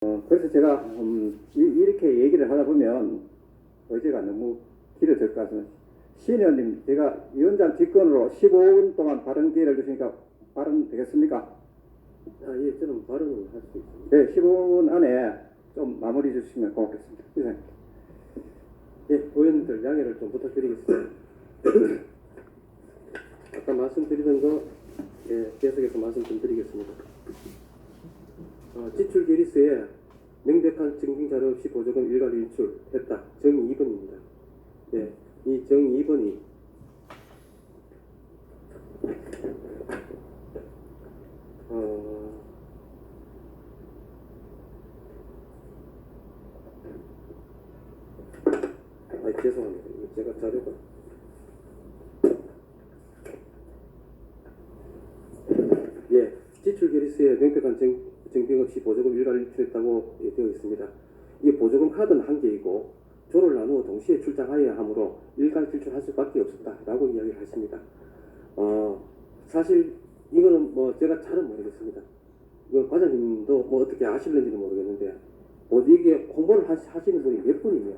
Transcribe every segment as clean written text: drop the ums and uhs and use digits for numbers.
그래서 제가 이렇게 얘기를 하다 보면 의제가 너무 길어질 것 같아서 시의원님, 제가 위원장 직권으로 15분 동안 발언 기회를 주시니까 발언 되겠습니까? 예, 저는 발언을 할 수 있습니다. 네, 15분 안에 좀 마무리 주시면 고맙겠습니다. 이상입니다. 예, 의원님들 양해를 좀 부탁드리겠습니다. 아까 말씀드리던 거, 예, 계속해서 말씀 좀 드리겠습니다. 지출 계리서에 명백한 증빙 자료 없이 보조금 일괄 인출했다. 정 2번입니다. 예, 이 정 2번이 죄송합니다. 이거 제가 자료가 예, 지출 계리서에 명백한 증빙 없이 보조금 일괄 인출했다고 되어 있습니다. 이 보조금 카드는 한 개이고 조를 나누어 동시에 출장하여야 하므로 일괄 지출할 수밖에 없었다라고 이야기를 하십니다. 사실 이거는 뭐 제가 잘은 모르겠습니다. 이거 과장님도 뭐 어떻게 아실는지는 모르겠는데 이게 홍보를 하시는 분이 몇 분이며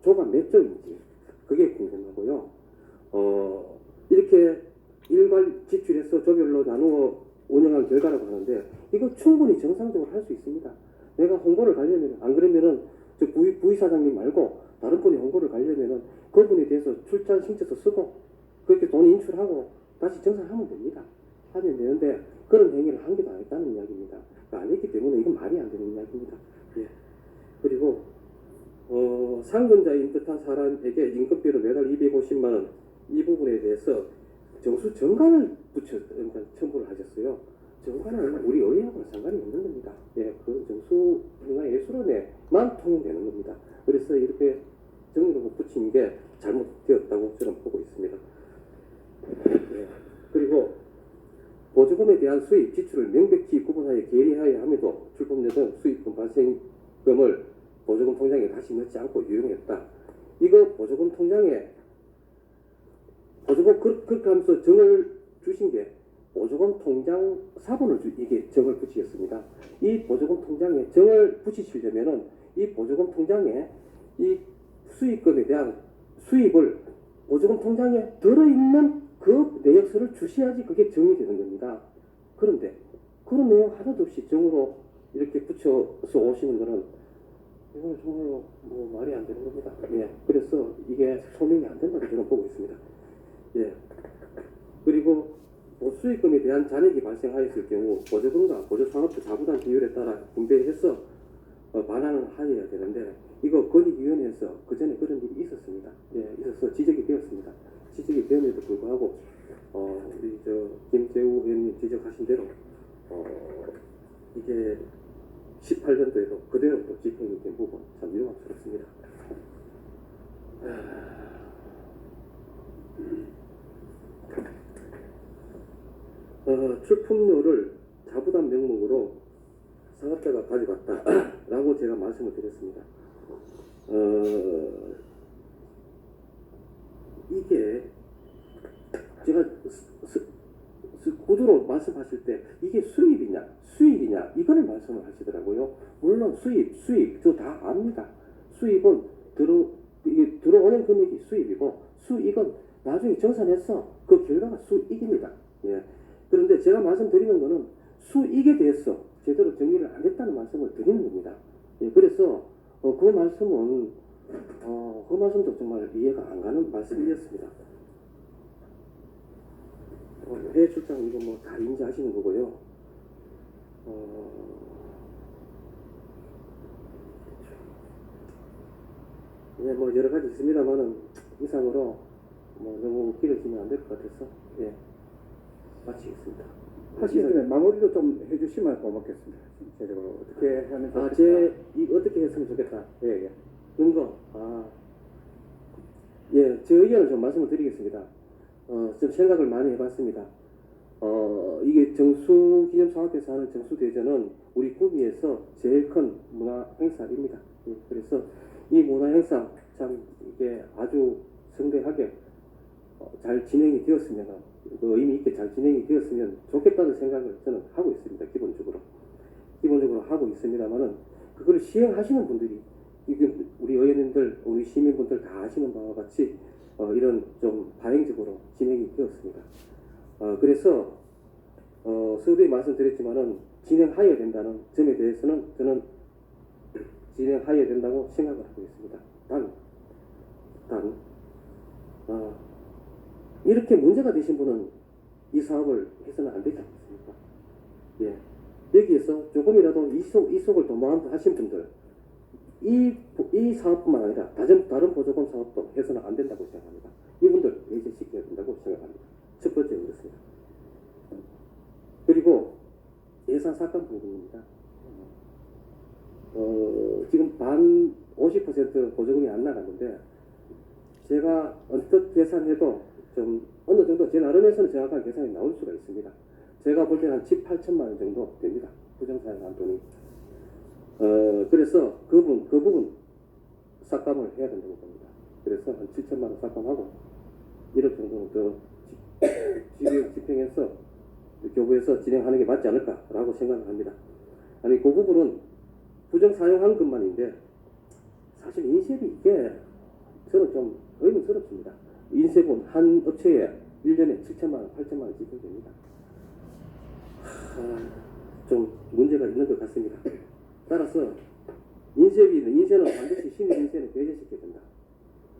조가 몇 조인지 그게 궁금하고요. 이렇게 일괄 지출해서 조별로 나누어 운영한 결과라고 하는데 이거 충분히 정상적으로 할 수 있습니다. 내가 홍보를 가려면 안 그러면은 저 부의사장님 말고 다른 분이 홍보를 가려면은 그분에 대해서 출장 신청서 쓰고 그렇게 돈 인출하고 다시 정산하면 됩니다. 하면 되는데 그런 행위를 한 개도 안 했다는 이야기입니다. 안 했기 때문에 이건 말이 안 되는 이야기입니다. 예. 그리고 상근자인 듯한 사람에게 임금비로 매달 250만 원 이 부분에 대해서 정수 정관을 첨부를 하셨어요. 정관은 우리 의회하고는 상관이 없는 겁니다. 예, 그 정수가 예술원에만 통용되는 겁니다. 그래서 이렇게 정으로 붙인 게 잘못되었다고 저는 보고 있습니다. 예, 그리고 보조금에 대한 수입 지출을 명백히 구분하여 계리하여야 함에도 출법료 등 수입금 발생금을 보조금 통장에 다시 넣지 않고 유용했다. 이거 보조금 통장에 보조금 그렇게 하면서 정을 주신 게 보조금 통장 사본을 이게 정을 붙이겠습니다. 이 보조금 통장에 정을 붙이시려면은 이 보조금 통장에 이 수익금에 대한 수입을 보조금 통장에 들어있는 그 내역서를 주셔야지 그게 정이 되는 겁니다. 그런데 그런 내용 하나도 없이 정으로 이렇게 붙여서 오시는 거는 이건 정말로 뭐 말이 안 되는 겁니다. 예, 그래서 이게 소명이 안 된다고 저는 보고 있습니다. 예, 그리고 수익금에 대한 잔액이 발생하였을 경우 보조금과 보조산업부 자부담 비율에 따라 분배해서 반환을 하여야 되는데 이거 권익위원회에서 그 전에 그런 일이 있었습니다. 예, 있어서 지적이 되었습니다. 지적이 되었는데도 불구하고 우리 김재우 의원님 지적하신 대로 이게 18년도에도 그대로 또 집행이 된 부분 참 유감스럽습니다. 출품료를 자부담 명목으로 사업자가 가져갔다라고 제가 말씀을 드렸습니다. 이게 제가 구두로 말씀하실 때 이게 수입이냐 수익이냐 이거를 말씀을 하시더라고요. 물론 수입 저 다 압니다. 수입은 이게 들어오는 금액이 수입이고 수익은 나중에 정산해서 그 결과가 수익입니다. 예. 그런데 제가 말씀드리는 거는 수익에 대해서 제대로 정리를 안 했다는 말씀을 드리는 겁니다. 예. 그래서 그 말씀은 그 말씀도 정말 이해가 안 가는 말씀이었습니다. 해외 출장 이거 뭐 다 인지하시는 거고요. 예, 뭐 여러 가지 있습니다만은 이상으로 뭐 너무 길어지면 안 될 것 같아서 예, 마치겠습니다. 하시기 전에 마무리도 좀 해주시면 고맙겠습니다. 제대로 어떻게 하면 좋겠다. 이 어떻게 했으면 좋겠다. 예. 근거. 예, 제 의견을 좀 말씀을 드리겠습니다. 좀 생각을 많이 해봤습니다. 이게 정수기념사업회에서 하는 정수대전은 우리 구미에서 제일 큰 문화 행사입니다. 예, 그래서 이 문화 행사 참 이게 아주 성대하게 잘 진행이 되었으면 의미 있게 잘 진행이 되었으면 좋겠다는 생각을 저는 하고 있습니다. 기본적으로 하고 있습니다만은 그걸 시행하시는 분들이 이게 우리 의원님들, 우리 시민분들 다 아시는 바와 같이 이런 좀 다행적으로 진행이 되었습니다. 그래서 서두에 말씀드렸지만은 진행하여야 된다는 점에 대해서는 저는 진행하여야 된다고 생각을 하고 있습니다. 단 이렇게 문제가 되신 분은 이 사업을 해서는 안 되지 않겠습니까? 예. 여기에서 조금이라도 이속을 도모하신 분들, 이 사업뿐만 아니라 다른 보조금 사업도 해서는 안 된다고 생각합니다. 이분들 배제시켜야 된다고 생각합니다. 첫 번째는 그렇습니다. 그리고 예산 삭감 부분입니다. 지금 50% 보조금이 안 나갔는데 제가 언뜻 계산해도 좀 어느 정도 제 나름에서는 정확한 계산이 나올 수가 있습니다. 제가 볼 때는 한 7, 8천만 원 정도 됩니다. 부정사용한 돈이. 그래서 그 부분 삭감을 해야 된다고 봅니다. 그래서 한 7천만 원 삭감하고 1억 정도는 더 집행해서 교부에서 진행하는 게 맞지 않을까라고 생각을 합니다. 아니 그 부분은 부정사용한 것만인데 사실 인쇄비 이게 저는 좀 의문스럽습니다. 인쇄분 한 업체에 1년에 7천만 원, 8천만 원 지급됩니다. 좀 문제가 있는 것 같습니다. 따라서 인쇄는 반드시 신입 인쇄는 배제시켜야 된다.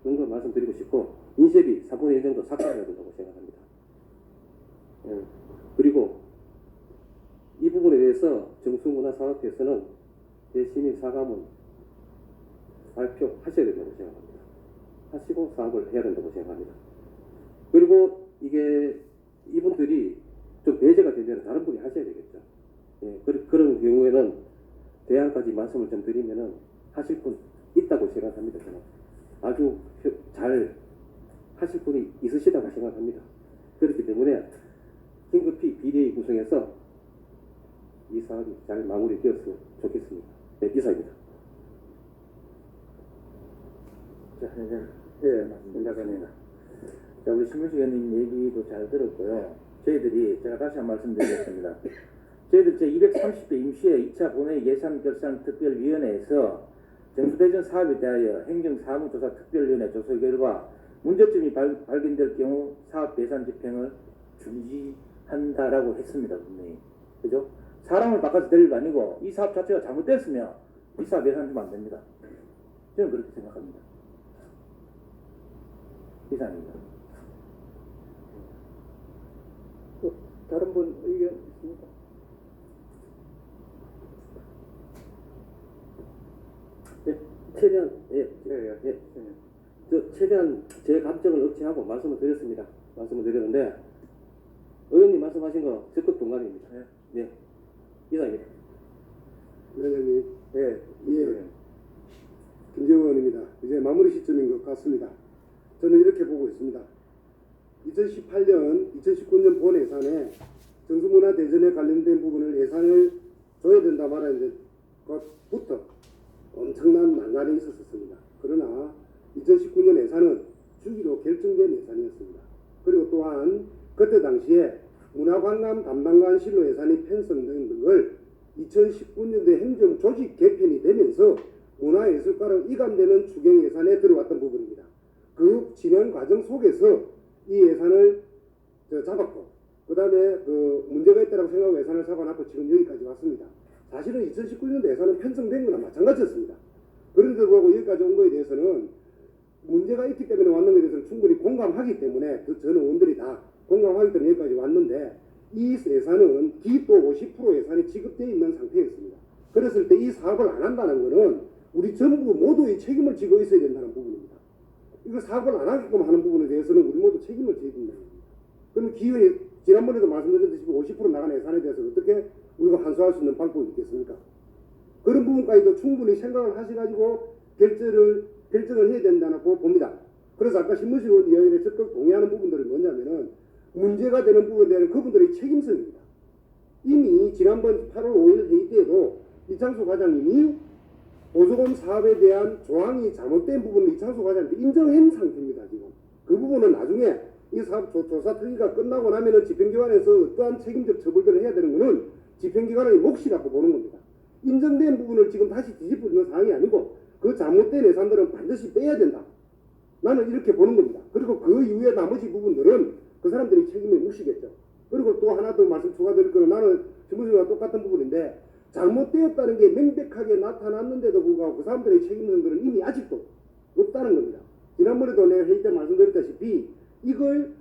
그런 거 말씀드리고 싶고 인쇄비 3분의 1 정도 삭감해야 된다고 생각합니다. 그리고 이 부분에 대해서 정수문화사업회에서는 대신이 사과문 발표하셔야 된다고 생각합니다. 하시고 사업을 해야 된다고 생각합니다. 그리고 이게 이분들이 좀 배제가 되면 다른 분이 하셔야 되겠죠. 예, 그런 경우에는 대안까지 말씀을 좀 드리면은 하실 분 있다고 생각합니다. 저는 아주 잘 하실 분이 있으시다고 생각합니다. 그렇기 때문에 긴급히 비대위 구성해서 이 사업이 잘 마무리되었으면 좋겠습니다. 네, 이상입니다. 자, 예, 문자관입니다. 자, 우리 신문식 의원님 얘기도 잘 들었고요. 저희들이 제가 다시 한 말씀 드리겠습니다. 저희들 제230회 임시회 2차 본회의 예산결산특별위원회에서 정수대전 사업에 대하여 행정사무조사 특별위원회 조사 결과 문제점이 발견될 경우 사업 예산 집행을 중지한다라고 했습니다. 분명히. 그죠? 사람을 바꿔서 될 일도 아니고 이 사업 자체가 잘못됐으면 이 사업 예산 주면 안 됩니다. 저는 그렇게 생각합니다. 이상입니다. 다른 분 의견 있습니까? 예, 최대한 최대한 제 감정을 억제하고 말씀을 드렸습니다. 말씀을 드렸는데 의원님 말씀하신 거 적극 동감입니다. 네, 이상입니다. 위원장님, 예, 김재호 의원입니다. 이제 마무리 시점인 것 같습니다. 저는 이렇게 보고 있습니다. 2018년, 2019년 본 예산에 정수문화 대전에 관련된 부분을 예산을 줘야 된다 말아야 될 것부터 엄청난 난관이 있었습니다. 그러나 2019년 예산은 주기로 결정된 예산이었습니다. 그리고 또한 그때 당시에 문화관광 담당관 실로 예산이 편성된 걸 2019년도에 행정조직 개편이 되면서 문화예술가로 이감되는 추경 예산에 들어왔던 부분입니다. 그 진행 과정 속에서 이 예산을 잡았고 그 다음에 그 문제가 있다고 생각하고 예산을 잡아놨고 지금 여기까지 왔습니다. 사실은 2019년도 예산은 편성된 거나 마찬가지였습니다. 그런데도 불구하고 여기까지 온 거에 대해서는 문제가 있기 때문에 왔는 것에 대해서는 충분히 공감하기 때문에 전 의원들이 다 공감하기 때문에 여기까지 왔는데 이 예산은 기또 50% 예산이 지급되어 있는 상태였습니다. 그랬을 때 이 사업을 안 한다는 것은 우리 전부 모두의 책임을 지고 있어야 된다는 부분입니다. 이거 사업을 안 하게끔 하는 부분에 대해서는 우리 모두 책임을 져야 된다는 겁니다. 그럼 기회에 지난번에도 말씀드렸듯이 50% 나간 예산에 대해서 어떻게 우리가 환수할 수 있는 방법이 있겠습니까? 그런 부분까지도 충분히 생각을 하셔가지고 결정을 해야 된다고 봅니다. 그래서 아까 신문식 의원에 적극 동의하는 부분들이 뭐냐면은 문제가 되는 부분에 대한 그분들의 책임성입니다. 이미 지난번 8월 5일 회의 때에도 이창수 과장님이 보조금 사업에 대한 조항이 잘못된 부분을 이창수 과장님이 인정한 상태입니다. 지금 그 부분은 나중에 이 사업 조사 특위가 끝나고 나면은 집행기관에서 어떠한 책임적 처벌들을 해야 되는 것은 집행기관의 몫이라고 보는 겁니다. 인정된 부분을 지금 다시 뒤집어 주는 상황이 아니고 그 잘못된 예산들은 반드시 빼야 된다. 나는 이렇게 보는 겁니다. 그리고 그 이후에 나머지 부분들은 그 사람들이 책임을 묻시겠죠. 그리고 또 하나 더 말씀 추가드릴 거는 나는 신문수와 똑같은 부분인데 잘못되었다는 게 명백하게 나타났는데도 불구하고 그 사람들의 책임들은 이미 아직도 없다는 겁니다. 지난번에도 내가 회의 때 말씀드렸다시피 이걸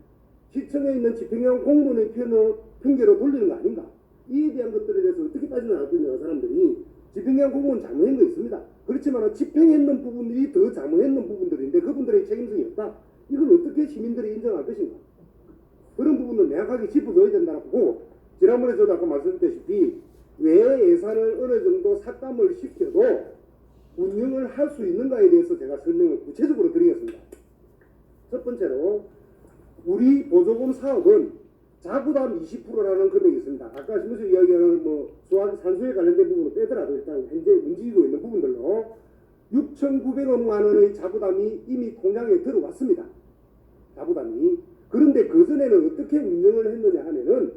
시청에 있는 집행관 공무원의 핑계로 돌리는 거 아닌가? 이에 대한 것들에 대해서 어떻게 따지는 않거든요. 사람들이 집행관 공무원 잘못한 거 있습니다. 그렇지만 집행했는 부분들이 더 잘못했는 부분들인데 그분들의 책임성이 없다. 이걸 어떻게 시민들이 인정할 것인가? 그런 부분은 명확하게 짚어줘야 된다고 보고 지난번에 저도 아까 말씀드렸다시피 왜 예산을 어느 정도 삭감을 시켜도 운영을 할 수 있는가에 대해서 제가 설명을 구체적으로 드리겠습니다. 첫 번째로 우리 보조금 사업은 자부담 20%라는 금액이 있습니다. 아까 신문수 이야기하는 산수에 관련된 부분을 빼더라도 일단 현재 움직이고 있는 부분들로 6,900만 원의 자부담이 이미 통장에 들어왔습니다. 자부담이. 그런데 그 전에는 어떻게 운영을 했느냐 하면은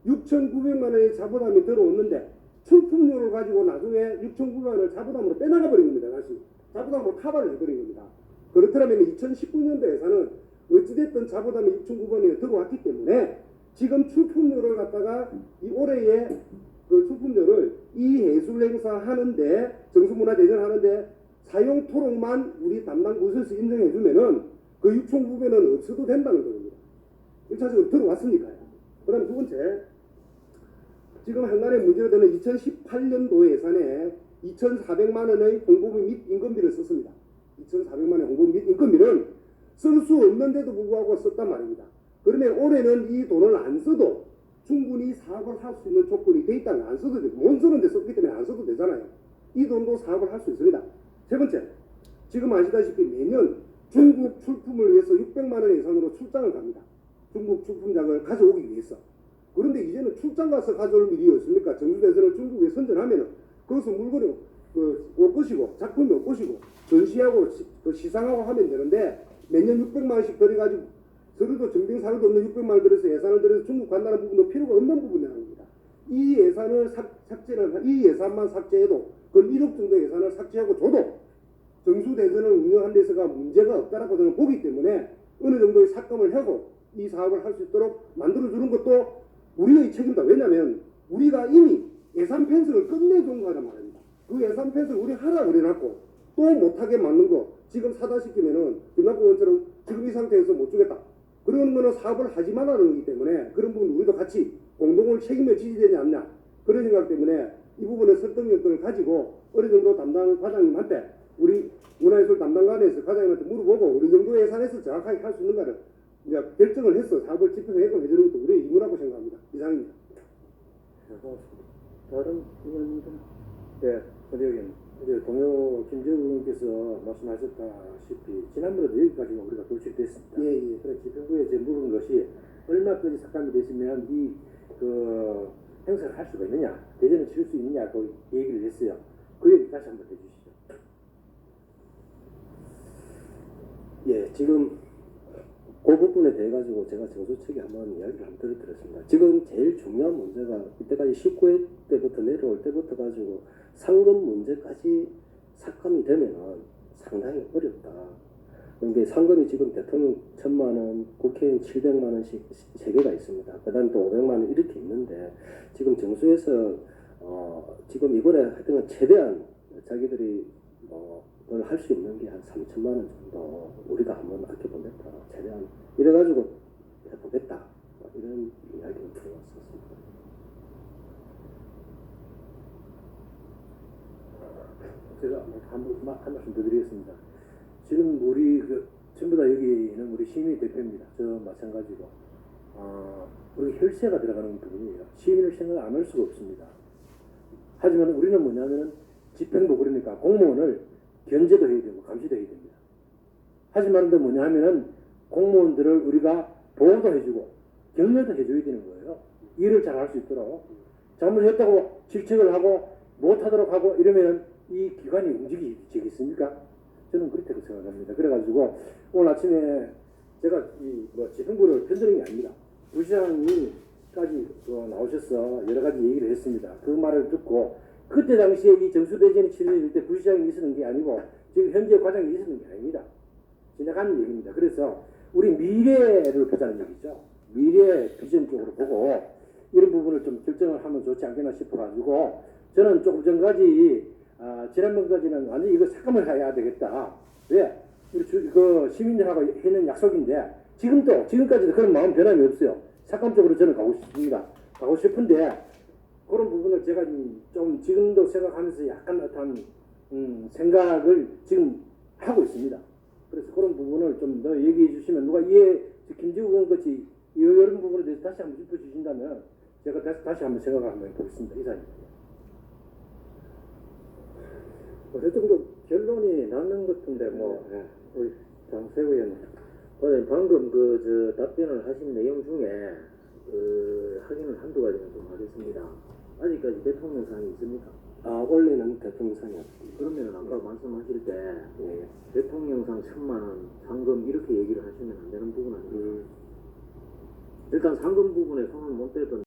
6,900만 원의 자부담이 들어왔는데 출품료를 가지고 나중에 6,900만 원을 자부담으로 빼나가 버린 겁니다. 다시 자부담으로 카바를 해버린 겁니다. 그렇다면 2019년도 예산은 어찌됐든 자부담이 6,900만 원이 들어왔기 때문에 지금 출품료를 갖다가 이 올해의 그 출품료를 이 예술 행사 하는데 정수문화대전 하는데 사용 토록만 우리 담당 부서에서 인정해 주면은 그 6,900원은 없어도 된다는 겁니다. 1차적으로 들어왔으니까요. 그 다음 두 번째, 지금 한간에 문제가 되는 2018년도 예산에 2,400만 원의 홍보비 및 인건비를 썼습니다. 2,400만 원의 홍보비 및 인건비는 쓸 수 없는데도 불구하고 썼단 말입니다. 그러면 올해는 이 돈을 안 써도 충분히 사업을 할 수 있는 조건이 돼 있다면 안 써도 되고 못 쓰는데 썼기 때문에 안 써도 되잖아요. 이 돈도 사업을 할 수 있습니다. 세 번째, 지금 아시다시피 매년 중국 출품을 위해서 600만 원 예산으로 출장을 갑니다. 중국 출품작을 가져오기 위해서. 그런데 이제는 출장 가서 가져올 일이 없습니까? 정주대전을 중국에 선전하면은 거기서 물건이 올 것이고 작품이 올 것이고 전시하고 시상하고 하면 되는데 매년 600만 원씩 들여가지고 서류도 정빙사료도 없는 600만 원 들여서 예산을 들여서 중국 간다는 부분도 필요가 없는 부분이랍니다. 이 예산을 이 예산만 삭제해도 그건 1억 정도 예산을 삭제하고 줘도 정수대전을 운영하는 데서가 문제가 없다라고 저는 보기 때문에 어느 정도의 삭감을 하고 이 사업을 할 수 있도록 만들어주는 것도 우리의 책임이다. 왜냐하면 우리가 이미 예산 편성을 끝내준 거란 말입니다. 그 예산 편성을 우리 하라 그래놨고 또 못하게 맞는 거 지금 사다시키면은 김남국 의원처럼 지금 이 상태에서 못 주겠다. 그런 거는 사업을 하지 말라는 거기 때문에 그런 부분 우리도 같이 공동을 책임을 지지 되지 않냐. 그런 생각 때문에 이 부분의 설득력을 가지고 어느 정도 담당 과장님한테 우리 문화예술 담당관에서 과장님한테 물어보고 어느 정도 예산에서 정확하게 할 수 있는가를 이제 결정을 해서 사업을 집행하고 해주는 것도 우리의 임무라고 생각합니다. 이상입니다. 다른 의원님들 네, 어디 여기는. 이제 동료 김재우 의원께서 말씀하셨다시피 지난번에도 여기까지 우리가 도출됐습니다. 예. 그래 집행부에 이제 물은 것이 얼마까지 삭감이 됐으면 이 행사를 할 수가 있느냐, 대전을 치를 수 있느냐 그 얘기를 했어요. 그 얘기 다시 한번 해주시죠. 예, 지금 그 부분에 대해 가지고 제가 정수 측에 한번 이야기를 한번 드렸습니다. 지금 제일 중요한 문제가 이때까지 19회 때부터 내려올 때부터 가지고 상금 문제까지 삭감이 되면은 상당히 어렵다. 그런데 상금이 지금 대통령 1,000만 원, 국회의원 700만 원씩 세 개가 있습니다. 그다음 또 500만 원 이렇게 있는데 지금 정수에서 지금 이번에 하여튼 최대한 자기들이 그걸 할 수 있는 게 한 3,000만 원 정도 우리가 한번 아껴보겠다. 최대한 이래가지고 해보겠다. 이런 이야기를 들어왔었습니다. 제가 한 말씀 더 드리겠습니다. 지금 우리 전부 다 여기는 우리 시민 대표입니다. 저 마찬가지고 우리 혈세가 들어가는 부분이에요. 시민을 생각 안 할 수가 없습니다. 하지만 우리는 뭐냐면은 집행부 그러니까 공무원을 견제도 해야 되고 감시도 해야 됩니다. 하지만 또 뭐냐 하면은 공무원들을 우리가 보호도 해주고 격려도 해줘야 되는 거예요. 일을 잘 할 수 있도록. 잘못했다고 질책을 하고 못하도록 하고 이러면 이 기관이 움직이겠습니까? 저는 그렇다고 생각합니다. 그래가지고 오늘 아침에 제가 집행부를 편드는 게 아닙니다. 부시장님까지 나오셔서 여러 가지 얘기를 했습니다. 그 말을 듣고 그때 당시에 이 정수대전이 치러질 때 불시장이 있었는 게 아니고 지금 현재 과정이 있었는 게 아닙니다. 지나가는 얘기입니다. 그래서 우리 미래를 보자는 얘기죠. 미래 비전적으로 보고 이런 부분을 좀 결정을 하면 좋지 않겠나 싶어가지고 저는 조금 전까지 지난번까지는 완전히 이거 삭감을 해야 되겠다. 왜? 우리 그 시민들하고 했는 약속인데 지금까지도 그런 마음 변함이 없어요. 삭감 쪽으로 저는 가고 싶습니다. 가고 싶은데 그런 부분을 제가 좀 지금도 생각하면서 약간 어떤 생각을 지금 하고 있습니다. 그래서 그런 부분을 좀 더 얘기해 주시면 누가 김지우 의원 같이 이런 부분에 대해서 다시 한번 짚어주신다면 제가 다시 한번 생각을 한번 해보겠습니다. 이사입니다. 어느 정도 결론이 나는 것 같은데 뭐 우리 장세 의원님. 과장님 방금 그 답변을 하신 내용 중에 확인을 한두 가지만 좀 하겠습니다. 아직까지 대통령 사항이 있습니까? 원래는 대통령상이 없습니다. 그러면 아까 말씀하실 때 예. 대통령상 1,000만 원 상금 이렇게 얘기를 하시면 안 되는 부분 아닙니까? 일단 상금 부분에 손을 못 대던